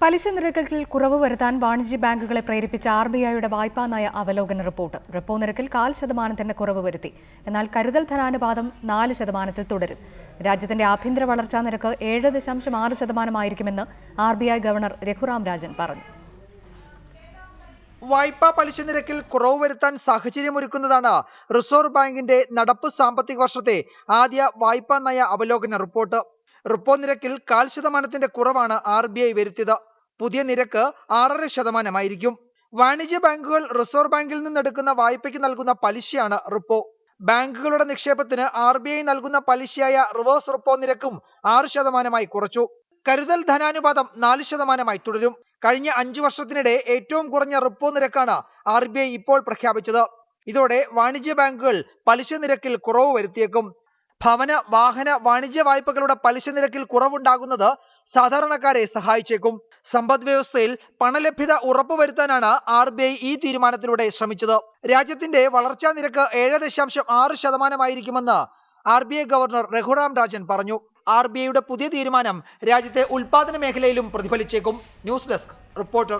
പലിശ നിരക്കിൽ കുറവ് വരുത്താൻ വാണിജ്യ ബാങ്കുകളെ പ്രേരിപ്പിച്ച RBIയുടെ വായ്പാ നയ അവലോകന റിപ്പോർട്ട്. റിപ്പോ നിരക്കിൽ 0.5% കുറവ് വരുത്തി. എന്നാൽ കരുതൽ ധനാനുപാതം 4% തുടരും. രാജ്യത്തിന്റെ ആഭ്യന്തര വളർച്ചാ നിരക്ക് 7.6% RBI ഗവർണർ രഘുറാം രാജൻ പറഞ്ഞു. വായ്പാ പലിശ നിരക്കിൽ കുറവ് വരുത്താൻ സാഹചര്യമൊരുക്കുന്നതാണ് റിസർവ് ബാങ്കിന്റെ നടപ്പ് സാമ്പത്തിക വർഷത്തെ ആദ്യ വായ്പാ നയ അവലോകന റിപ്പോർട്ട്. റിപ്പോ നിരക്കിൽ 0.5% കുറവാണ് RBI വരുത്തിയത്. പുതിയ നിരക്ക് 6.5%. വാണിജ്യ ബാങ്കുകൾ റിസർവ് ബാങ്കിൽ നിന്നെടുക്കുന്ന വായ്പയ്ക്ക് നൽകുന്ന പലിശയാണ് റിപ്പോ. ബാങ്കുകളുടെ നിക്ഷേപത്തിന് RBI നൽകുന്ന പലിശയായ റിവേഴ്സ് റിപ്പോ നിരക്കും 6% കുറച്ചു. കരുതൽ ധനാനുപാതം 4% തുടരും. കഴിഞ്ഞ 5 വർഷത്തിനിടെ ഏറ്റവും കുറഞ്ഞ റിപ്പോ നിരക്കാണ് RBI ഇപ്പോൾ പ്രഖ്യാപിച്ചത്. ഇതോടെ വാണിജ്യ ബാങ്കുകൾ പലിശ നിരക്കിൽ കുറവ് വരുത്തിയേക്കും. ഭവന, വാഹന, വാണിജ്യ വായ്പകളുടെ പലിശ നിരക്കിൽ കുറവുണ്ടാകുന്നത് സാധാരണക്കാരെ സഹായിച്ചേക്കും. സമ്പദ് വ്യവസ്ഥയിൽ പണലഭ്യത ഉറപ്പുവരുത്താനാണ് RBI ഈ തീരുമാനത്തിലൂടെ ശ്രമിച്ചത്. രാജ്യത്തിന്റെ വളർച്ചാ നിരക്ക് 7.6% RBI ഗവർണർ രഘുറാം രാജൻ പറഞ്ഞു. RBIയുടെ പുതിയ തീരുമാനം രാജ്യത്തെ ഉൽപാദന മേഖലയിലും പ്രതിഫലിച്ചേക്കും. News desk reporter.